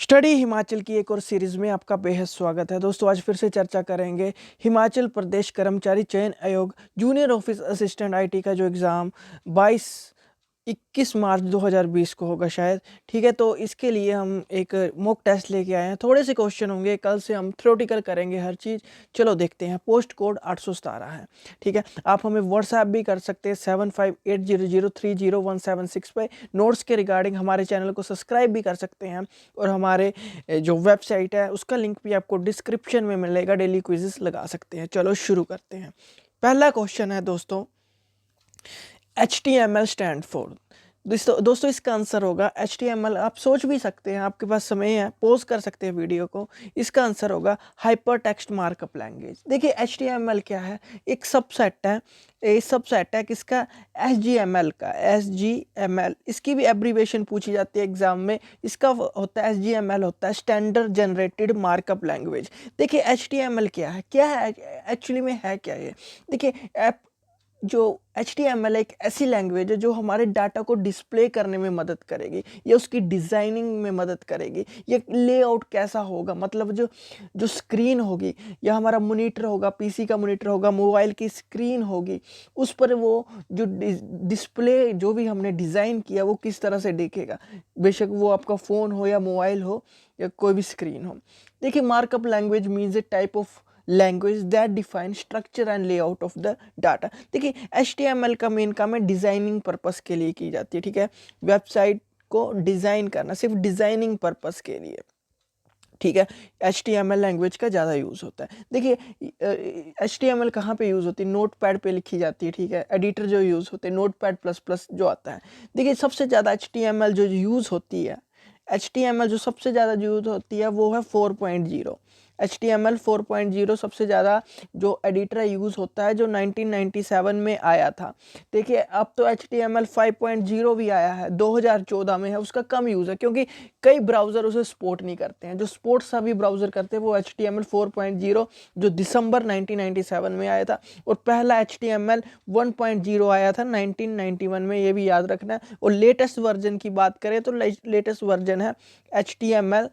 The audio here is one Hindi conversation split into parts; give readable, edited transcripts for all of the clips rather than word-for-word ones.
स्टडी हिमाचल की एक और सीरीज़ में आपका बेहद स्वागत है दोस्तों। आज फिर से चर्चा करेंगे हिमाचल प्रदेश कर्मचारी चयन आयोग जूनियर ऑफिस असिस्टेंट आईटी का जो एग्ज़ाम 21 मार्च 2020 को होगा शायद। ठीक है, तो इसके लिए हम एक मॉक टेस्ट लेके आए हैं। थोड़े से क्वेश्चन होंगे, कल से हम थ्योरेटिकल करेंगे हर चीज़। चलो देखते हैं। पोस्ट कोड 817 है। ठीक है, आप हमें व्हाट्सएप भी कर सकते हैं 7580030176 पे। नोट्स के रिगार्डिंग हमारे चैनल को सब्सक्राइब भी कर सकते हैं और हमारे जो वेबसाइट है उसका लिंक भी आपको डिस्क्रिप्शन में मिलेगा। डेली क्विज़ेस लगा सकते हैं। चलो शुरू करते हैं। पहला क्वेश्चन है दोस्तों, HTML स्टैंड फॉर। दोस्तों इसका आंसर होगा HTML। आप सोच भी सकते हैं, आपके पास समय है, पॉज कर सकते हैं वीडियो को। इसका आंसर होगा हाइपर टेक्स्ट मार्कअप लैंग्वेज। देखिए HTML क्या है, एक सबसेट है। ये सबसेट है किसका? HGML का। HGML इसकी भी एब्रीवेशन पूछी जाती है एग्जाम में। इसका होता है HGML होता है स्टैंडर्ड जनरेटेड मार्कअप लैंग्वेज। देखिए HTML क्या है एक्चुअली में है क्या ये? देखिए जो HTML एक ऐसी लैंग्वेज है जो हमारे डाटा को डिस्प्ले करने में मदद करेगी, या उसकी डिज़ाइनिंग में मदद करेगी। ये लेआउट कैसा होगा, मतलब जो जो स्क्रीन होगी, या हमारा मॉनिटर होगा, पीसी का मॉनिटर होगा, मोबाइल की स्क्रीन होगी, उस पर वो जो डिस्प्ले जो भी हमने डिज़ाइन किया वो किस तरह से दिखेगा। बेशक वो आपका फ़ोन हो या मोबाइल हो या कोई भी स्क्रीन हो। देखिए markup language means A type of language that define structure and layout of the data. देखिए HTML का मेन काम है डिज़ाइनिंग पर्पस के लिए की जाती है। ठीक है, वेबसाइट को डिज़ाइन करना सिर्फ डिज़ाइनिंग पर्पस के लिए। ठीक है, HTML लैंग्वेज का ज़्यादा यूज़ होता है। देखिए HTML कहाँ पे यूज़ होती है? नोट पैड पर लिखी जाती है। ठीक है, एडिटर जो यूज़ होते हैं नोट पैड प्लस प्लस जो आता है। देखिए सबसे ज़्यादा HTML जो यूज़ होती है, HTML जो सबसे ज़्यादा यूज़ होती है वो है 4.0। HTML 4.0 सबसे ज़्यादा जो एडिटर यूज़ होता है, जो 1997 में आया था। देखिए अब तो HTML 5.0 भी आया है, 2014 में है। उसका कम यूज़ है क्योंकि कई ब्राउज़र उसे सपोर्ट नहीं करते हैं। जो सपोर्ट सभी ब्राउज़र करते हैं वो HTML 4.0 जो दिसंबर 1997 में आया था, और पहला HTML 1.0 आया था 1991 में, ये भी याद रखना है। और लेटेस्ट वर्जन की बात करें तो लेटेस्ट वर्जन है HTML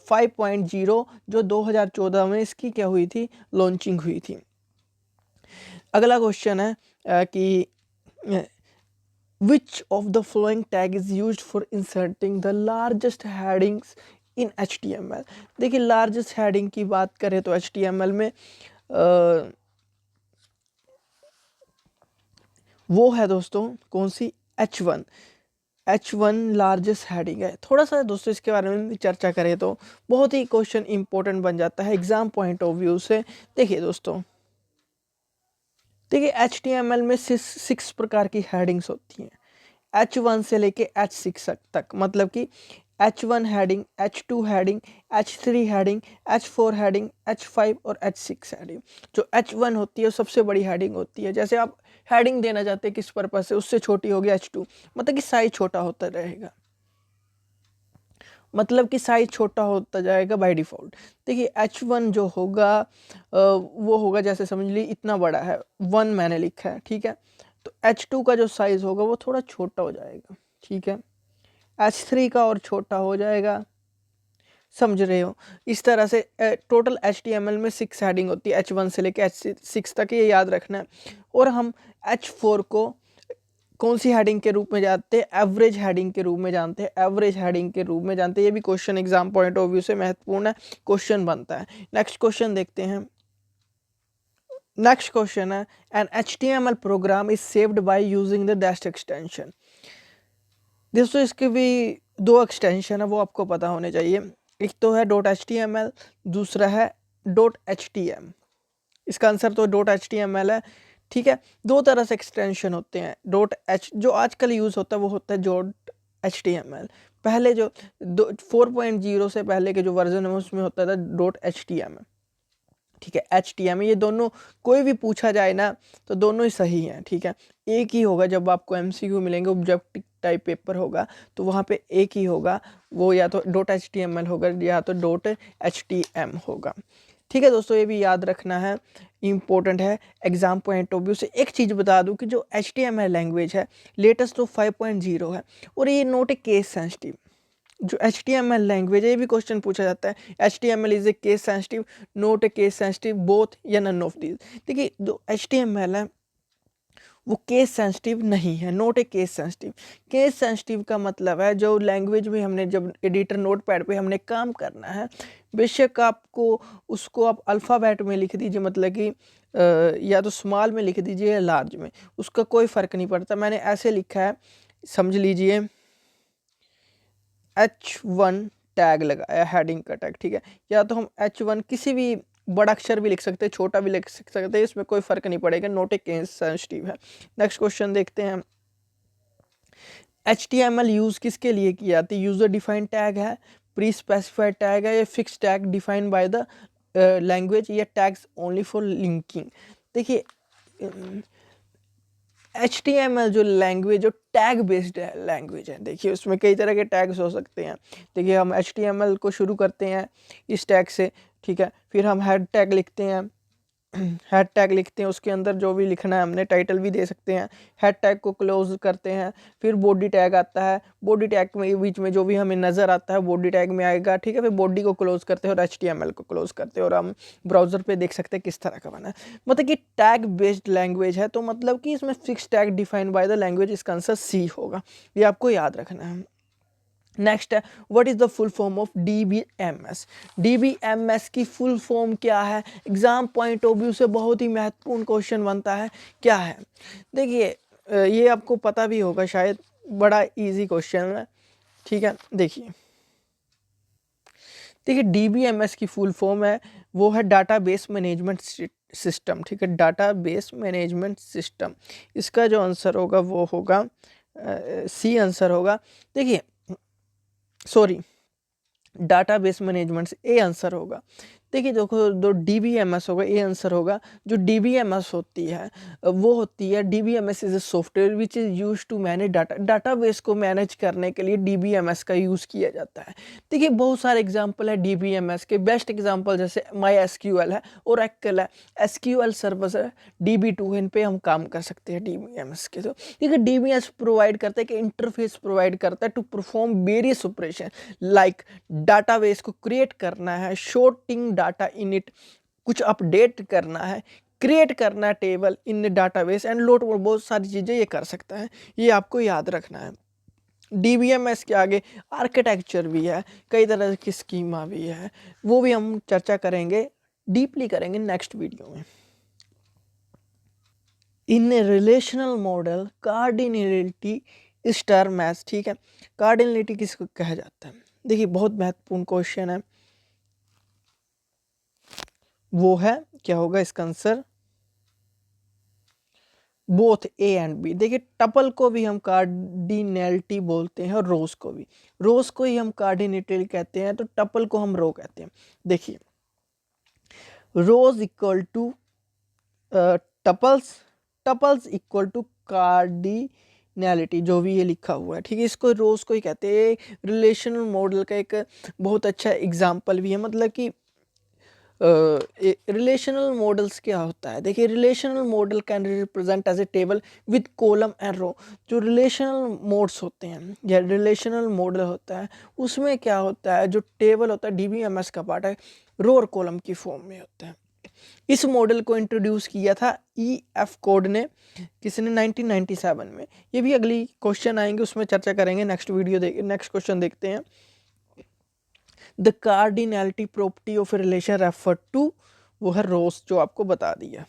5.0 जो 2014 में इसकी क्या हुई थी, लॉन्चिंग हुई थी। अगला क्वेश्चन है कि which of the following tag is used for inserting the largest headings in HTML। देखिए लार्जेस्ट हेडिंग की बात करें तो HTML में वो है दोस्तों कौन सी? H1 लार्जेस्ट हेडिंग है। थोड़ा सा दोस्तों इसके बारे में भी चर्चा करें तो बहुत ही क्वेश्चन इंपॉर्टेंट बन जाता है एग्जाम पॉइंट ऑफ व्यू से। देखिए दोस्तों, देखिए HTML में 6 प्रकार की हेडिंग्स होती हैं, H1 से लेके H6 तक। मतलब कि H1 heading, H2 heading, H3 heading, H4 heading, H5 और H6 हेडिंग। जो H1 होती है वो सबसे बड़ी हेडिंग होती है। जैसे आप हेडिंग देना चाहते हैं किस पर्पस से, उससे छोटी होगी H2, मतलब कि साइज छोटा होता रहेगा, मतलब कि साइज छोटा होता जाएगा बाय डिफ़ॉल्ट। देखिए H1 जो होगा वो होगा, जैसे समझ ली इतना बड़ा है, 1 मैंने लिखा है। ठीक है, तो H2 का जो साइज़ होगा वो थोड़ा छोटा हो जाएगा। ठीक है, H3 का और छोटा हो जाएगा, समझ रहे हो? इस तरह से टोटल HTML में 6 हेडिंग होती है, H1 से लेकर H6 तक, ये याद रखना है। और हम H4 को कौन सी हेडिंग के रूप में जानते हैं? एवरेज हेडिंग के रूप में जानते हैं। एवरेज हेडिंग के रूप में जानते हैं। ये भी question exam point of view से महत्वपूर्ण है, क्वेश्चन बनता है। नेक्स्ट क्वेश्चन देखते हैं। नेक्स्ट क्वेश्चन है an HTML program is saved by using the dash extension. दोस्तों इसके भी 2 एक्सटेंशन है, वो आपको पता होने चाहिए। एक तो है .html, दूसरा है .htm। इसका आंसर तो .html है। ठीक है, 2 तरह से एक्सटेंशन होते हैं। जो आजकल यूज़ होता है वो होता है .html। पहले जो 4.0 से पहले के जो वर्जन है उसमें होता था .html। ठीक है, HTML, ये दोनों कोई भी पूछा जाए ना तो दोनों ही सही हैं। ठीक है, एक ही होगा जब आपको MCQ मिलेंगे, ऑब्जेक्टिव टाइप पेपर होगा तो वहाँ पे एक ही होगा, वो या तो .html होगा या तो .htm होगा। ठीक है दोस्तों, ये भी याद रखना है, इम्पोर्टेंट है एग्जाम पॉइंट ऑफ व्यू से। एक चीज़ बता दूं कि जो HTML लैंग्वेज है लेटेस्ट तो 5.0 है, और ये नोट ए केस सेंसिटिव। जो HTML लैंग्वेज है, ये भी क्वेश्चन पूछा जाता है, HTML is a case sensitive, not a case sensitive, both या नन ऑफ दीज। देखिए जो HTML है वो केस सेंसिटिव नहीं है, नोट ए केस सेंसिटिव। केस सेंसिटिव का मतलब है जो लैंग्वेज में हमने जब एडिटर नोटपैड पे हमने काम करना है, बेशक आपको उसको आप अल्फ़ाबेट में लिख दीजिए, मतलब कि या तो स्मॉल में लिख दीजिए या लार्ज में, उसका कोई फ़र्क नहीं पड़ता। मैंने ऐसे लिखा है, समझ लीजिए H1 टैग लगाया, हेडिंग का टैग, ठीक है। या तो हम H1 किसी भी बड़ा अक्षर भी लिख सकते हैं, छोटा भी लिख सकते हैं, इसमें कोई फर्क नहीं पड़ेगा, नोट ए केस सेंसिटिव है। नेक्स्ट क्वेश्चन देखते हैं, HTML यूज किसके लिए की जाती है? यूजर डिफाइंड टैग है, प्री स्पेसिफाइड टैग है, या fix tag defined by the language, या टैग्स ओनली फॉर लिंकिंग। देखिए HTML जो लैंग्वेज जो टैग बेस्ड है लैंग्वेज है, देखिए उसमें कई तरह के टैग्स हो सकते हैं। देखिए हम HTML को शुरू करते हैं इस टैग से, ठीक है, फिर हम हेड टैग लिखते हैं, हेड टैग लिखते हैं, उसके अंदर जो भी लिखना है हमने टाइटल भी दे सकते हैं, हेड टैग को क्लोज करते हैं, फिर बॉडी टैग आता है, बॉडी टैग में बीच में जो भी हमें नज़र आता है बॉडी टैग में आएगा, ठीक है, फिर बॉडी को क्लोज करते हैं और HTML को क्लोज करते हैं, और हम ब्राउज़र पे देख सकते हैं किस तरह का बना है। मतलब कि टैग बेस्ड लैंग्वेज है, तो मतलब कि इसमें fix tag defined by the language, इसका आंसर सी होगा, ये आपको याद रखना है। नेक्स्ट है, what is the full form of DBMS? DBMS की फुल फॉर्म क्या है? एग्जाम पॉइंट ऑफ व्यू से बहुत ही महत्वपूर्ण क्वेश्चन बनता है, क्या है? देखिए ये आपको पता भी होगा शायद, बड़ा इजी क्वेश्चन है, ठीक है। देखिए DBMS की फुल फॉर्म है, वो है डाटाबेस मैनेजमेंट सिस्टम, ठीक है, डाटाबेस मैनेजमेंट सिस्टम। इसका जो आंसर होगा वो होगा सी आंसर होगा। देखिए सॉरी, डाटाबेस मैनेजमेंट से ए आंसर होगा। देखिए देखो, जो DBMS होगा ए आंसर होगा। जो DBMS होती है वो होती है, DBMS is a software which is use to manage data. Database को मैनेज करने के लिए DBMS का यूज़ किया जाता है। देखिए बहुत सारे एग्जांपल है DBMS के, बेस्ट एग्जांपल जैसे MySQL है, ओरेकल है, SQL सर्वर है, DB2 इन पे हम काम कर सकते हैं DBMS के। तो देखिए DBMS प्रोवाइड करता है कि इंटरफेस प्रोवाइड करता है to perform various operation, like database को क्रिएट करना है, शॉर्टिंग डाटा इन इट, कुछ अपडेट करना है, क्रिएट करना है table in database and load, बहुत सारी चीज़ें ये कर सकता है, ये आपको याद रखना है। DBMS के आगे आर्किटेक्चर भी है, कई तरह की स्कीमा भी है, वो भी हम चर्चा करेंगे, डीपली करेंगे नेक्स्ट वीडियो में। इन ए रिलेशनल मॉडल कार्डिनलिटी इस टर्म एज, ठीक है, कार्डिनलिटी किसको कहा जाता है? देखिए बहुत महत्वपूर्ण क्वेश्चन है, वो है क्या होगा इसका answer? Both A and B. देखिए टपल को भी हम कार्डिनलिटी बोलते हैं और रोज को भी, रोज को ही हम कार्डिनलिटी कहते हैं, तो टपल को हम रो कहते हैं। देखिए rows equal to tuples, tuples equal to cardinality, जो भी ये लिखा हुआ है, ठीक है, इसको रोज को ही कहते हैं। रिलेशनल मॉडल का एक बहुत अच्छा एग्जाम्पल भी है, मतलब कि रिलेशनल मॉडल्स क्या होता है? देखिए relational model can represent as a table with column and row. जो रिलेशनल मोड्स होते हैं या रिलेशनल मॉडल होता है, उसमें क्या होता है, जो टेबल होता है DBMS का पार्ट है, रो और कॉलम की फॉर्म में होता है। इस मॉडल को इंट्रोड्यूस किया था EF कोड ने, किसने? 1997 में। ये भी अगली क्वेश्चन आएंगे उसमें चर्चा करेंगे, नेक्स्ट वीडियो नेक्स्ट क्वेश्चन देखते हैं। The cardinality property of relation refer to, वो है रोस, जो आपको बता दिया।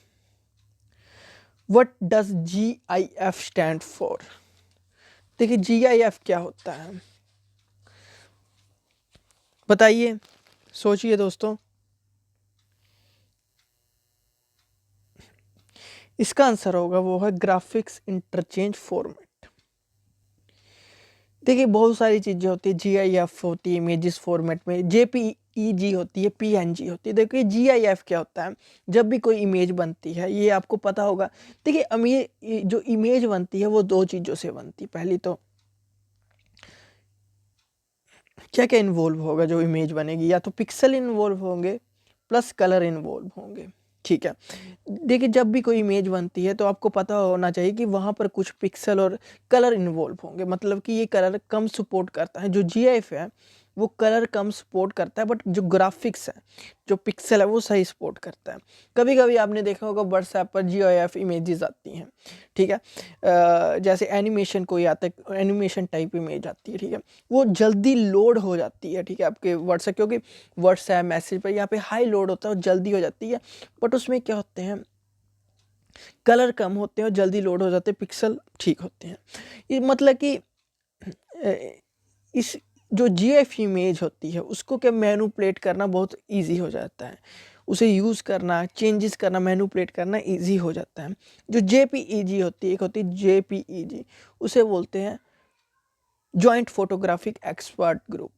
What does GIF stand for? देखिए GIF क्या होता है, बताइए, सोचिए दोस्तों। इसका आंसर होगा वो है ग्राफिक्स इंटरचेंज फॉर्मेट। देखिए बहुत सारी चीज़ें होती है, GIF होती है इमेजेस फॉर्मेट में, JPEG होती है, PNG होती है। देखिए GIF क्या होता है, जब भी कोई इमेज बनती है, ये आपको पता होगा। देखिए जो इमेज बनती है वो दो चीज़ों से बनती है। पहली तो क्या क्या इन्वॉल्व होगा जो इमेज बनेगी, या तो पिक्सल इन्वॉल्व होंगे प्लस कलर इन्वॉल्व होंगे, ठीक है। देखिए जब भी कोई इमेज बनती है तो आपको पता होना चाहिए कि वहाँ पर कुछ पिक्सल और कलर इन्वॉल्व होंगे, मतलब कि ये कलर कम सपोर्ट करता है। जो जीआईएफ है वो कलर कम सपोर्ट करता है, बट जो ग्राफिक्स है, जो पिक्सल है वो सही सपोर्ट करता है। कभी कभी आपने देखा होगा व्हाट्सएप पर जीआईएफ इमेजेस आती हैं, ठीक है। जैसे एनिमेशन कोई आता है, एनिमेशन टाइप इमेज आती है, ठीक है, वो जल्दी लोड हो जाती है, ठीक है, आपके व्हाट्सएप, क्योंकि व्हाट्सएप मैसेज पर यहाँ पे हाई लोड होता है और जल्दी हो जाती है। बट उसमें क्या होते हैं, कलर कम होते हैं और जल्दी लोड हो जाते हैं, पिक्सल ठीक होते हैं। ये मतलब कि इस जो जीएफ इमेज होती है उसको क्या मैनिपुलेट करना बहुत इजी हो जाता है, उसे यूज़ करना, चेंजेस करना, मैनिपुलेट करना इजी हो जाता है। जो जेपीईजी होती है, एक होती है जेपीईजी, उसे बोलते हैं जॉइंट फोटोग्राफिक एक्सपर्ट ग्रुप।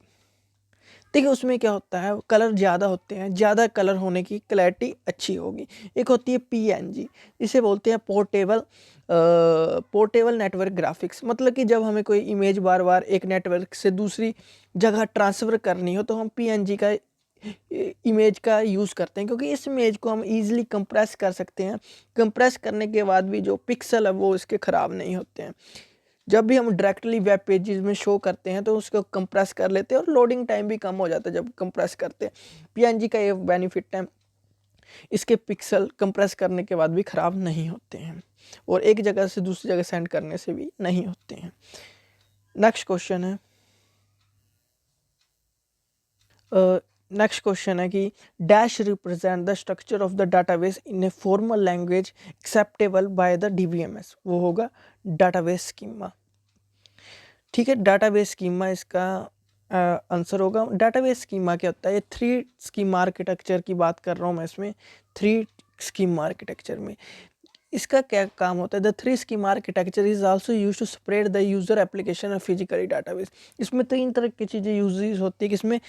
देखिए उसमें क्या होता है, कलर ज़्यादा होते हैं, ज़्यादा कलर होने की क्लैरिटी अच्छी होगी। एक होती है पीएनजी, इसे बोलते हैं पोर्टेबल नेटवर्क ग्राफिक्स, मतलब कि जब हमें कोई इमेज बार बार एक नेटवर्क से दूसरी जगह ट्रांसफ़र करनी हो तो हम पीएनजी का इमेज का यूज़ करते हैं, क्योंकि इस इमेज को हम इजीली कंप्रेस कर सकते हैं। कंप्रेस करने के बाद भी जो पिक्सल है वो इसके ख़राब नहीं होते हैं। जब भी हम डायरेक्टली वेब पेजेस में शो करते हैं तो उसको कंप्रेस कर लेते हैं और लोडिंग टाइम भी कम हो जाता है जब कंप्रेस करते हैं। पीएनजी का ये बेनिफिट है, इसके पिक्सल कंप्रेस करने के बाद भी ख़राब नहीं होते हैं और एक जगह से दूसरी जगह सेंड करने से भी नहीं होते हैं। नेक्स्ट क्वेश्चन है नेक्स्ट क्वेश्चन है कि dash represent the structure of the database in a formal language acceptable by the DBMS. वो होगा डाटाबेस स्कीमा, ठीक है। डाटाबेस स्कीमा इसका आंसर होगा। डाटाबेस स्कीमा क्या होता है, ये 3 स्कीमा आर्किटेक्चर की बात कर रहा हूँ मैं इसमें। 3 स्कीमा आर्किटेक्चर में इसका क्या काम होता है, the 3 schema architecture is also used to separate the user application और फिजिकली डाटाबेस। इसमें 3 तरह की चीज़ें यूज होती है, किसमें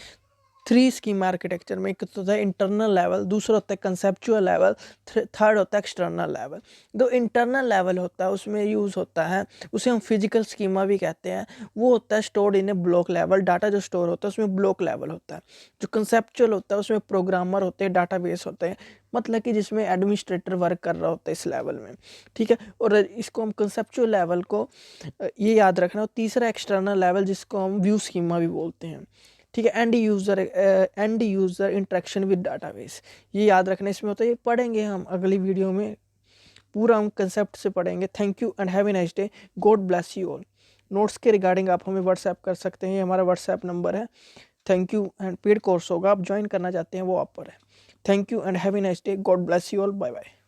3 स्कीमा आर्किटेक्चर में। एक तो होता है इंटरनल लेवल, दूसरा होता है कंसेप्चुअल लेवल, थर्ड होता है एक्सटर्नल लेवल। जो इंटरनल लेवल होता है उसमें यूज़ होता है, उसे हम फिजिकल स्कीमा भी कहते हैं। वो होता है stored in A block level, data जो स्टोर होता है उसमें ब्लॉक लेवल होता है। जो कंसेप्चुअल होता है उसमें प्रोग्रामर होते हैं, डाटाबेस होते हैं, मतलब कि जिसमें एडमिनिस्ट्रेटर वर्क कर रहा होता है इस लेवल में, ठीक है। और इसको हम कंसेप्चुअल लेवल को ये याद रखना। और तीसरा एक्सटर्नल लेवल जिसको हम व्यू स्कीमा भी बोलते हैं, ठीक है। End user interaction with database, ये याद रखना इसमें होता है। ये पढ़ेंगे हम अगली वीडियो में, पूरा हम कंसेप्ट से पढ़ेंगे। Thank you and have a nice day, God bless you all. Notes के रिगार्डिंग आप हमें व्हाट्सएप कर सकते हैं, हमारा व्हाट्सएप नंबर है। Thank you and paid course होगा, आप ज्वाइन करना चाहते हैं वो आप पर है। Thank you and have a nice day, God bless you all, bye bye.